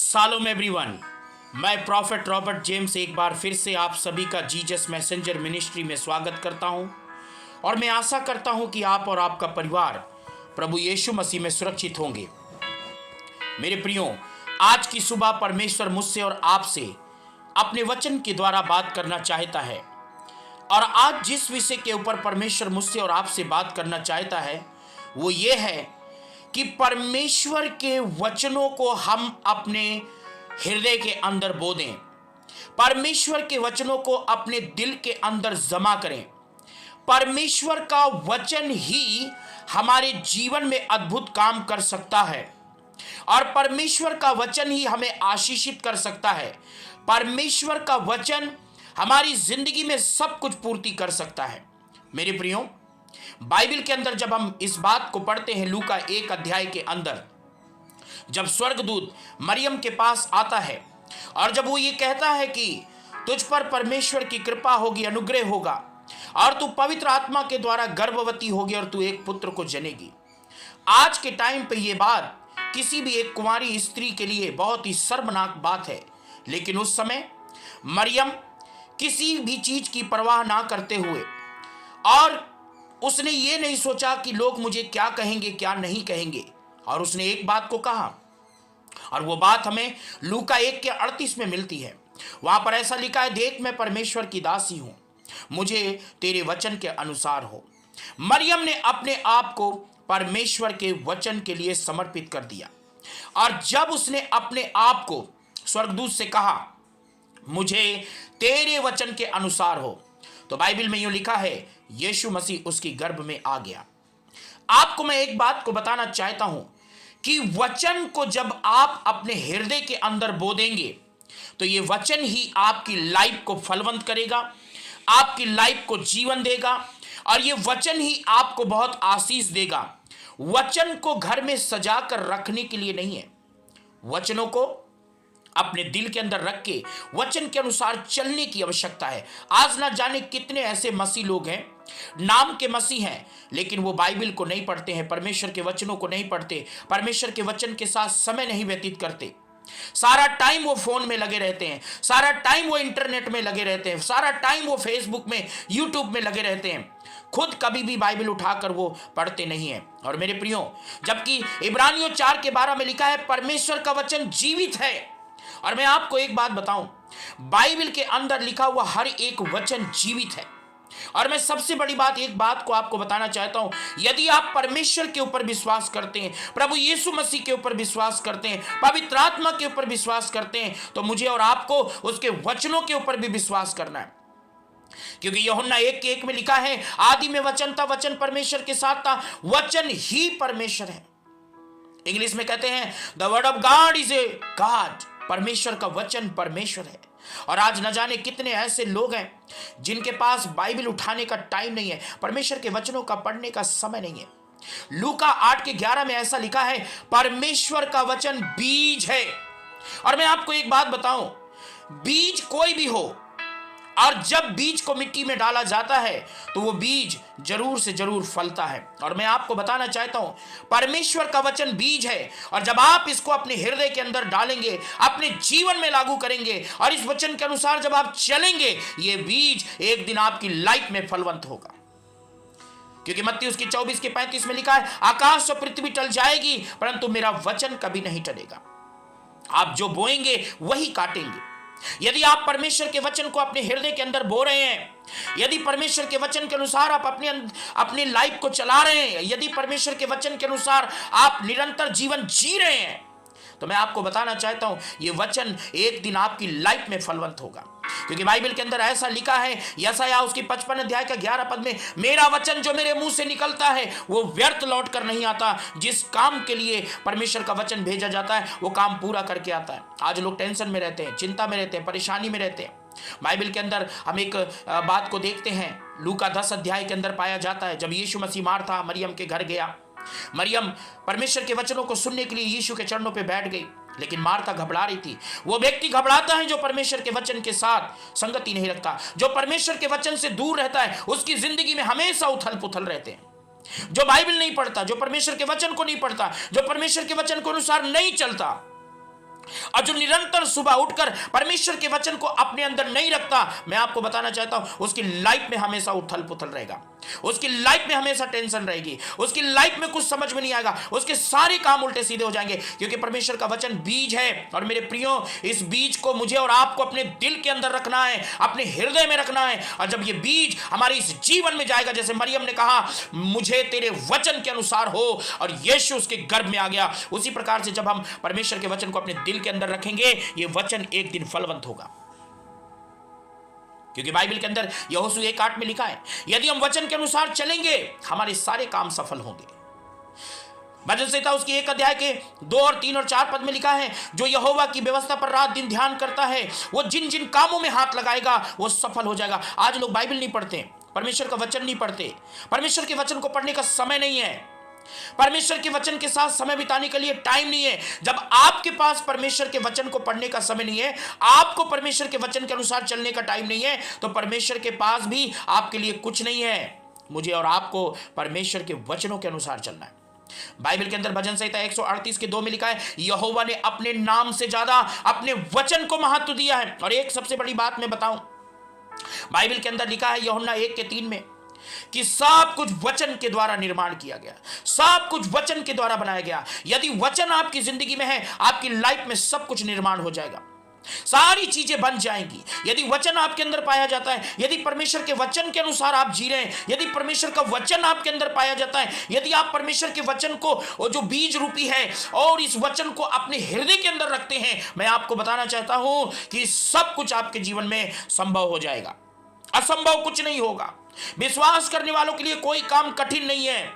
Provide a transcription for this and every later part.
Shalom everyone. मैं prophet Robert James एक बार फिर से आप सभी का जीसस मैसेंजर मिनिस्ट्री में स्वागत करता हूं और मैं आशा करता हूं कि आप और आपका परिवार प्रभु यीशु मसीह में सुरक्षित होंगे। मेरे प्रियो, आज की सुबह परमेश्वर मुझसे और आपसे अपने वचन के द्वारा बात करना चाहता है और आज जिस विषय के ऊपर परमेश्वर मुझसे और आपसे बात करना चाहता है वो ये है कि परमेश्वर के वचनों को हम अपने हृदय के अंदर बो दें, परमेश्वर के वचनों को अपने दिल के अंदर जमा करें। परमेश्वर का वचन ही हमारे जीवन में अद्भुत काम कर सकता है और परमेश्वर का वचन ही हमें आशीषित कर सकता है। परमेश्वर का वचन हमारी जिंदगी में सब कुछ पूर्ति कर सकता है। मेरे प्रियो, बाइबल के अंदर जब हम इस बात को पढ़ते हैं, लूका 1 अध्याय के अंदर जब स्वर्गदूत मरियम के पास आता है और जब वो ये कहता है कि तुझ पर परमेश्वर की कृपा होगी, अनुग्रह होगा और तू पवित्र आत्मा के द्वारा गर्भवती होगी और तू एक पुत्र को जनेगी। आज के टाइम पे ये बात किसी भी एक कुंवारी स्त्री के लिए बहुत ही शर्मनाक बात है, लेकिन उस समय मरियम किसी भी चीज की परवाह ना करते हुए और उसने ये नहीं सोचा कि लोग मुझे क्या कहेंगे क्या नहीं कहेंगे, और उसने एक बात को कहा और वो बात हमें लूका 1 के 38 में मिलती है। वहां पर ऐसा लिखा है, देख मैं परमेश्वर की दासी हूं, मुझे तेरे वचन के अनुसार हो। मरियम ने अपने आप को परमेश्वर के वचन के लिए समर्पित कर दिया और जब उसने अपने आप को स्वर्गदूत से कहा मुझे तेरे वचन के अनुसार हो, तो बाइबल में यूं लिखा है यीशु मसीह उसकी गर्भ में आ गया। आपको मैं एक बात को बताना चाहता हूं कि वचन को जब आप अपने हृदय के अंदर बो देंगे तो ये वचन ही आपकी लाइफ को फलवंत करेगा, आपकी लाइफ को जीवन देगा और ये वचन ही आपको बहुत आशीष देगा। वचन को घर में सजा कर रखने के लिए नहीं है, वचनों को अपने दिल के अंदर रख के वचन के अनुसार चलने की आवश्यकता है। आज ना जाने कितने ऐसे मसीह लोग हैं, नाम के मसीह हैं, लेकिन वो बाइबल को नहीं पढ़ते हैं, परमेश्वर के वचनों को नहीं पढ़ते, परमेश्वर के वचन के साथ समय नहीं व्यतीत करते। सारा टाइम वो फोन में लगे रहते हैं, सारा टाइम वो इंटरनेट में लगे रहते हैं, सारा टाइम वो फेसबुक में, यूट्यूब में लगे रहते हैं, खुद कभी भी बाइबल उठाकर वो पढ़ते नहीं है। और मेरे प्रियो, जबकि इब्रानियों 4 के 12 में लिखा है परमेश्वर का वचन जीवित है। और मैं आपको एक बात बताऊं, बाइबल के अंदर लिखा हुआ हर एक वचन जीवित है। और मैं सबसे बड़ी बात एक बात को आपको बताना चाहता हूं, यदि आप परमेश्वर के ऊपर विश्वास करते हैं, प्रभु यीशु मसीह के ऊपर विश्वास करते हैं, पवित्र आत्मा के ऊपर विश्वास करते हैं, तो मुझे और आपको उसके वचनों के ऊपर भी विश्वास करना है। क्योंकि यूहन्ना 1 के 1 में लिखा है आदि में वचन था, वचन परमेश्वर के साथ था, वचन ही परमेश्वर है। इंग्लिश में कहते हैं the word of God is a god, परमेश्वर का वचन परमेश्वर है। और आज न जाने कितने ऐसे लोग हैं जिनके पास बाइबल उठाने का टाइम नहीं है, परमेश्वर के वचनों का पढ़ने का समय नहीं है। लूका 8 के 11 में ऐसा लिखा है परमेश्वर का वचन बीज है। और मैं आपको एक बात बताऊं, बीज कोई भी हो और जब बीज को मिट्टी में डाला जाता है तो वो बीज जरूर से जरूर फलता है। और मैं आपको बताना चाहता हूं परमेश्वर का वचन बीज है और जब आप इसको अपने हृदय के अंदर डालेंगे, अपने जीवन में लागू करेंगे और इस वचन के अनुसार जब आप चलेंगे, ये बीज एक दिन आपकी लाइफ में फलवंत होगा। क्योंकि मत्ती उसकी 24 के 35 में लिखा है आकाश और पृथ्वी टल जाएगी परंतु मेरा वचन कभी नहीं टलेगा। आप जो बोएंगे वही काटेंगे। यदि आप परमेश्वर के वचन को अपने हृदय के अंदर बो रहे हैं, यदि परमेश्वर के वचन के अनुसार आप अपनी लाइफ को चला रहे हैं, यदि परमेश्वर के वचन के अनुसार आप निरंतर जीवन जी रहे हैं, तो मैं आपको बताना चाहता हूं ये वचन एक दिन आपकी लाइफ में फलवंत होगा। क्योंकि बाइबल के अंदर ऐसा लिखा है यशायाह उसकी 55 अध्याय का 11 पद में, मेरा वचन जो मेरे मुंह से निकलता है वो व्यर्थ लौट कर नहीं आता, जिस काम के लिए परमेश्वर का वचन भेजा जाता है वो काम पूरा करके आता है। आज लोग टेंशन में रहते हैं, चिंता में रहते हैं, परेशानी में रहते हैं। बाइबल के अंदर हम एक बात को देखते हैं, लूका 10 अध्याय के अंदर पाया जाता है जब यीशु मसीह मार्था मरियम के घर गया, मरियम परमेश्वर के वचनों को सुनने के लिए यीशु के चरणों पे बैठ गई, लेकिन मार्था घबरा रही थी। वो व्यक्ति घबराता है जो परमेश्वर के वचन के साथ संगति नहीं रखता, जो परमेश्वर के वचन से दूर रहता है, उसकी जिंदगी में हमेशा उथल पुथल रहते हैं। जो बाइबल नहीं पढ़ता, जो परमेश्वर के वचन को नहीं पढ़ता, जो परमेश्वर के वचन के अनुसार नहीं चलता, और जो निरंतर सुबह उठकर परमेश्वर के वचन को अपने अंदर नहीं रखता, मैं आपको बताना चाहता हूं उसकी लाइफ में हमेशा उथल पुथल रहेगा, उसकी लाइफ में हमेशा टेंशन रहेगी, उसकी लाइफ में कुछ समझ में नहीं आएगा, उसके सारे काम उल्टे सीधे हो जाएंगे। क्योंकि परमेश्वर का वचन बीज है। और मेरे प्रियो, इस बीज को मुझे और आपको अपने दिल के अंदर रखना है, अपने हृदय में रखना है। और जब ये बीज हमारे इस जीवन में जाएगा, जैसे मरियम ने कहा मुझे तेरे वचन के अनुसार हो, और यीशु उसके गर्भ में आ गया, उसी प्रकार से जब हम परमेश्वर के वचन को अपने दिल के अंदर रखेंगे, ये वचन एक दिन फलवंत होगा। क्योंकि बाइबल के अंदर यहोशू 1:8 में लिखा है, यदि हम वचन के अनुसार चलेंगे हमारे सारे काम सफल होंगे। भजन संहिता उसकी 1 अध्याय के 2 और 3 और 4 पद में लिखा है, जो यहोवा की व्यवस्था पर रात दिन ध्यान करता है, वो जिन जिन कामों में हाथ लगाएगा वो सफल हो जाएगा। आज लोग बाइबल नहीं पढ़ते, परमेश्वर का वचन नहीं पढ़ते, परमेश्वर के वचन को पढ़ने का समय नहीं है, परमेश्वर के वचन के साथ समय बिताने के लिए टाइम नहीं है। जब आपके पास परमेश्वर के वचन को पढ़ने का समय नहीं है, आपको परमेश्वर के वचन के अनुसार चलने का टाइम नहीं है, तो परमेश्वर के पास भी आपके लिए कुछ नहीं है। मुझे और आपको परमेश्वर के वचनों के अनुसार चलना है। बाइबल के अंदर भजन संहिता 138 के 2 में लिखा है, यहोवा ने अपने नाम से ज्यादा अपने वचन को महत्व दिया है। और एक सबसे बड़ी बात मैं बताऊं, बाइबल के अंदर लिखा है यूहन्ना 1:3 में कि सब कुछ वचन के द्वारा निर्माण किया गया, सब कुछ वचन के द्वारा बनाया गया। यदि वचन आपकी जिंदगी में है, आपकी लाइफ में सब कुछ निर्माण हो जाएगा, सारी चीजें बन जाएंगी। यदि वचन आपके अंदर पाया जाता है, यदि परमेश्वर के वचन के अनुसार आप जी रहे हैं, यदि परमेश्वर का वचन आपके अंदर पाया जाता है, यदि आप परमेश्वर के वचन को जो बीज रूपी है और इस वचन को अपने हृदय के अंदर रखते हैं, मैं आपको बताना चाहता हूं कि सब कुछ आपके जीवन में संभव हो जाएगा, असंभव कुछ नहीं होगा। विश्वास करने वालों के लिए कोई काम कठिन नहीं है।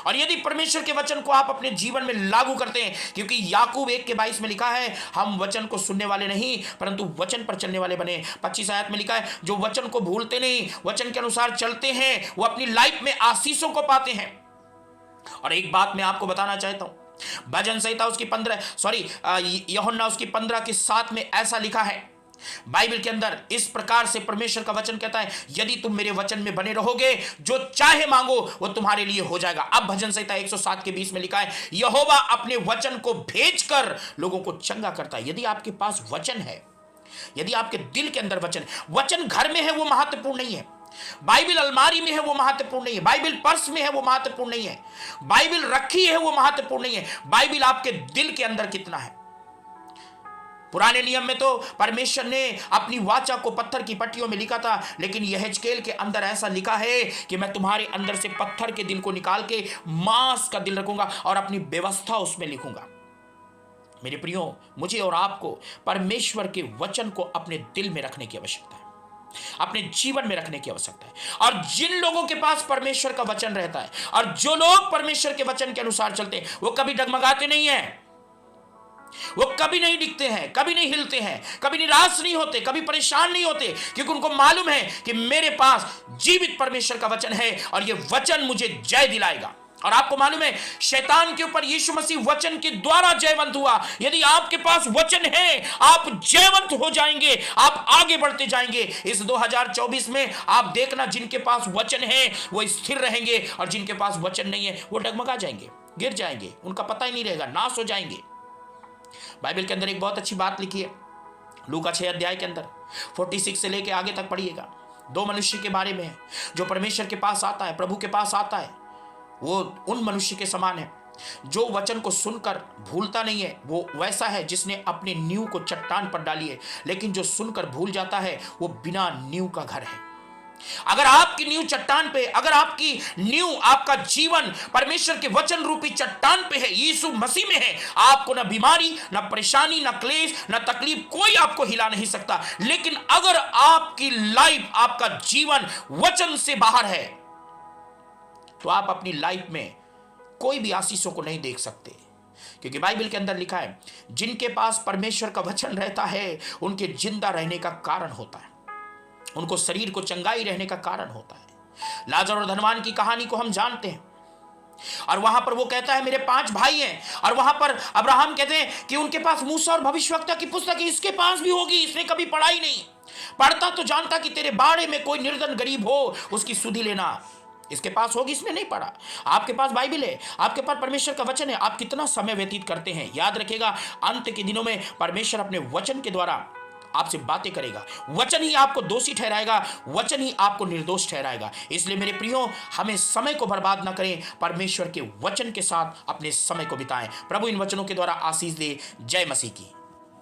और यदि परमेश्वर के वचन को आप अपने जीवन में लागू करते हैं, क्योंकि याकूब 1:22 में लिखा है, हम वचन को सुनने वाले नहीं परंतु वचन पर चलने वाले बने। 25 आयत में लिखा है, जो वचन को भूलते नहीं, वचन के अनुसार चलते हैं, वो अपनी लाइफ में आशीषों को पाते हैं। और एक बात मैं आपको बताना चाहता हूं, भजन संहिता उसकी यूहन्ना उसकी 15:7 में ऐसा लिखा है, बाइबल के अंदर इस प्रकार से परमेश्वर का वचन कहता है, यदि तुम मेरे वचन में बने रहोगे, जो चाहे मांगो वो तुम्हारे लिए हो जाएगा। अब भजन संहिता 107:20 में लिखा है, यहोवा अपने वचन को भेजकर लोगों को चंगा करता है। यदि आपके पास वचन है, यदि आपके दिल के अंदर वचन घर में है, वो महत्वपूर्ण नहीं है, बाइबल अलमारी में है वो महत्वपूर्ण नहीं है, बाइबल पर्स में है वो महत्वपूर्ण नहीं है, बाइबल रखी है वो महत्वपूर्ण नहीं है, बाइबल आपके दिल के अंदर कितना है। पुराने नियम में तो परमेश्वर ने अपनी वाचा को पत्थर की पट्टियों में लिखा था, लेकिन यहेजकेल के अंदर ऐसा लिखा है कि मैं तुम्हारे अंदर से पत्थर के दिल को निकाल के मांस का दिल रखूंगा और अपनी व्यवस्था उसमें लिखूंगा। मेरे प्रियो, मुझे और आपको परमेश्वर के वचन को अपने दिल में रखने की आवश्यकता है, अपने जीवन में रखने की आवश्यकता है। और जिन लोगों के पास परमेश्वर का वचन रहता है और जो लोग परमेश्वर के वचन के अनुसार चलते हैं, वो कभी डगमगाते नहीं हैं, वो कभी नहीं दिखते हैं, कभी नहीं हिलते हैं, कभी निराश नहीं होते, कभी परेशान नहीं होते, क्योंकि उनको मालूम है कि मेरे पास जीवित परमेश्वर का वचन है और ये वचन मुझे जय दिलाएगा। और आपको मालूम है, शैतान के ऊपर यीशु मसीह वचन के द्वारा जयवंत हुआ। यदि आपके पास वचन है, आप जयवंत हो जाएंगे, आप आगे बढ़ते जाएंगे। इस 2024 में आप देखना, जिनके पास वचन है वो स्थिर रहेंगे और जिनके पास वचन नहीं है वो डगमगा जाएंगे, गिर जाएंगे, उनका पता ही नहीं रहेगा, नाश हो जाएंगे। बाइबल के अंदर एक बहुत अच्छी बात लिखी है, लूका 6 अध्याय के अंदर 46 से लेके आगे तक पढ़िएगा। 2 मनुष्य के बारे में है, जो परमेश्वर के पास आता है, प्रभु के पास आता है, वो उन मनुष्य के समान है जो वचन को सुनकर भूलता नहीं है। वो वैसा है जिसने अपने नींव को चट्टान पर डाली है, लेकिन जो सुनकर भूल जाता है वो बिना नींव का घर है। अगर आपकी नींव चट्टान पे, अगर आपकी नींव, आपका जीवन परमेश्वर के वचन रूपी चट्टान पे है, यीशु मसीह में है, आपको ना बीमारी, ना परेशानी, ना क्लेश, ना तकलीफ, कोई आपको हिला नहीं सकता। लेकिन अगर आपकी लाइफ, आपका जीवन वचन से बाहर है, तो आप अपनी लाइफ में कोई भी आशीषों को नहीं देख सकते। क्योंकि बाइबल के अंदर लिखा है, जिनके पास परमेश्वर का वचन रहता है उनके जिंदा रहने का कारण होता है, उनको शरीर को चंगाई रहने का कारण होता है। लाजर और धनवान की कहानी को हम जानते हैं, और वहां पर वो कहता है मेरे 5 भाई हैं, और वहां पर अब्राहम कहते हैं कि उनके पास मूसा और भविष्यवक्ता की पुस्तक इसके पास भी होगी, इसने कभी पढ़ाई नहीं, पढ़ता तो जानता कि तेरे बाड़े में कोई निर्धन गरीब हो, उसकी सुधि लेना। इसके पास होगी, इसने नहीं पढ़ा। आपके पास बाइबल है, आपके पास परमेश्वर का वचन है, आप कितना समय व्यतीत करते हैं। याद रखिएगा, अंत के दिनों में परमेश्वर अपने वचन के द्वारा आपसे बातें करेगा। वचन ही आपको दोषी ठहराएगा, वचन ही आपको निर्दोष ठहराएगा। इसलिए मेरे प्रियो, हमें समय को बर्बाद ना करें, परमेश्वर के वचन के साथ अपने समय को बिताएं। प्रभु इन वचनों के द्वारा आशीष दे। जय मसीह की।